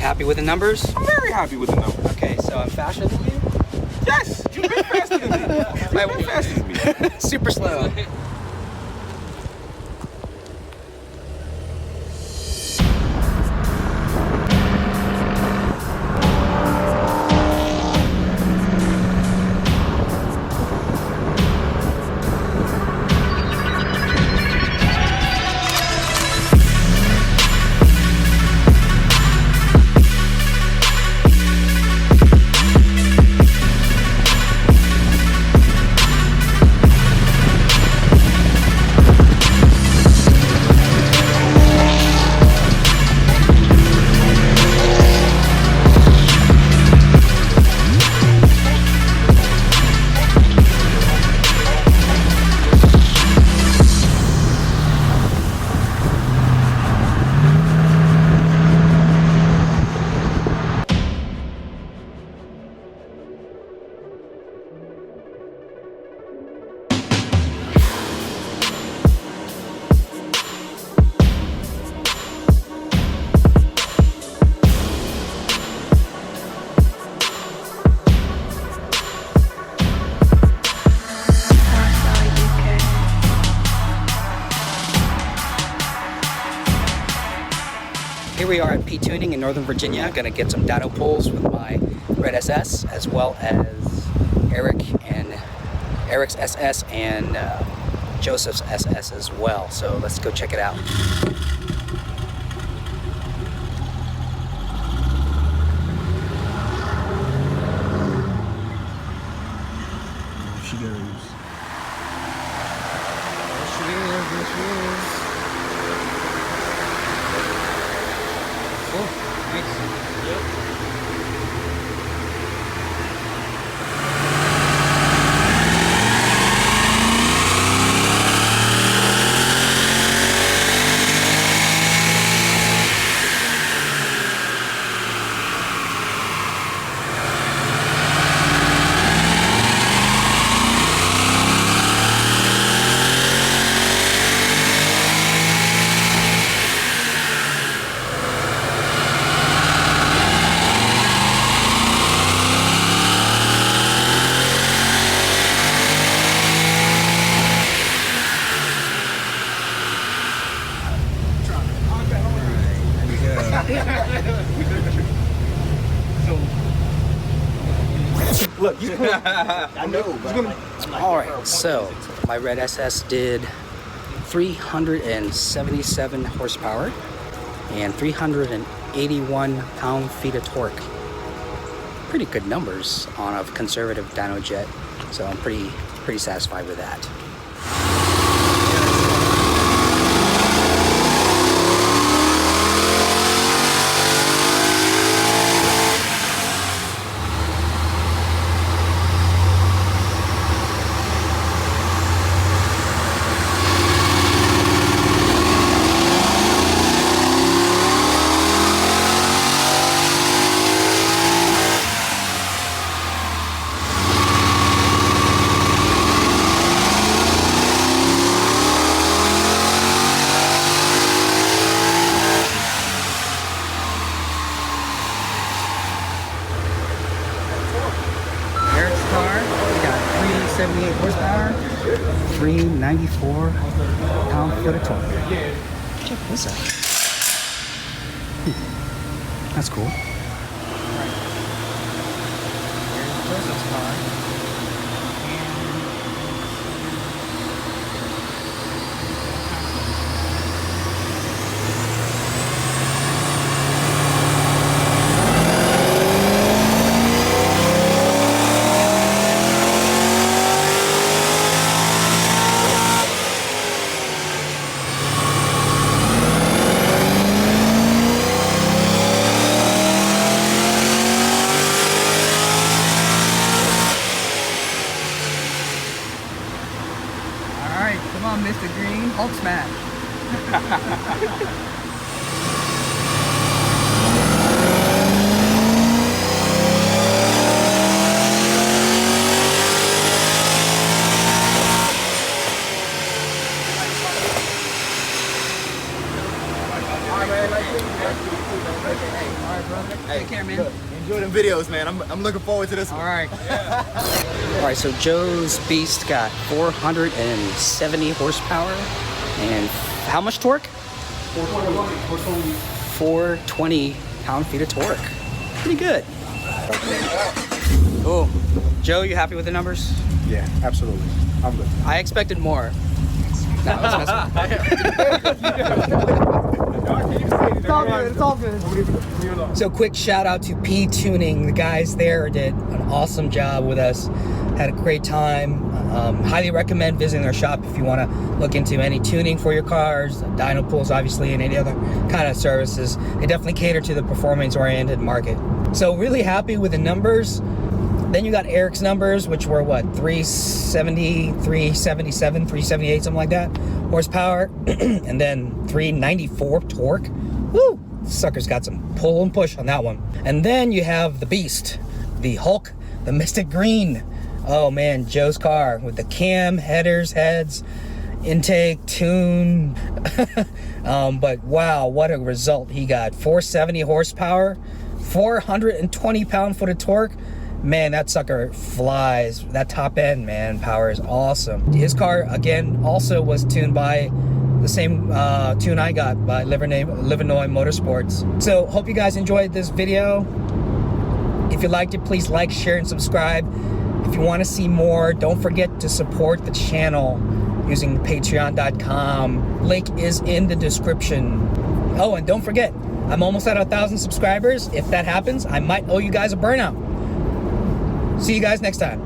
happy with the numbers? I'm very happy with the numbers. Okay, so I'm faster than you? Yes, you've been faster than me. You've been faster than me. Super slow. Here we are at P Tuning in Northern Virginia. Gonna get some dyno pulls with my Red SS, as well as Eric's SS and Joseph's SS as well. So let's go check it out. She goes. There she is. Oh, nice. Yep. Look, you I know, but Alright, so my Red SS did 377 horsepower and 381 pound-feet of torque. Pretty good numbers on a conservative dyno jet, so I'm pretty satisfied with that. Eric's car got 378 horsepower, 394 pound-foot of torque. Check this out. That's cool. Here's Joseph's car. Take care, man. Enjoy them videos, man. I'm looking forward to this one. All right. All right, so Joe's Beast got 470 horsepower and how much torque? 420 pound-feet of torque. Pretty good. Oh, Joe, you happy with the numbers? Yeah, absolutely. I'm good. I expected more. No, I was It's all good. So quick shout out to P Tuning. The guys there did an awesome job with us. Had a great time. Highly recommend visiting their shop if you want to look into any tuning for your cars, dyno pools obviously, and any other kind of services. They definitely cater to the performance-oriented market. So really happy with the numbers. Then you got Eric's numbers, which were what, 370, 377, 378, something like that, horsepower, and then 394 torque. Woo! Sucker's got some pull and push on that one. And then you have the Beast, the Hulk, the Mystic Green. Oh man, Joe's car with the cam, headers, heads, intake, tune. But wow, what a result he got. 470 horsepower, 420 pound-foot of torque. Man, that sucker flies. That top end, man, power is awesome. His car, again, also was tuned by the same tune I got by Livernois Motorsports. So, hope you guys enjoyed this video. If you liked it, please like, share, and subscribe. If you want to see more, don't forget to support the channel using patreon.com. Link is in the description. Oh, and don't forget, I'm almost at 1,000 subscribers. If that happens, I might owe you guys a burnout. See you guys next time.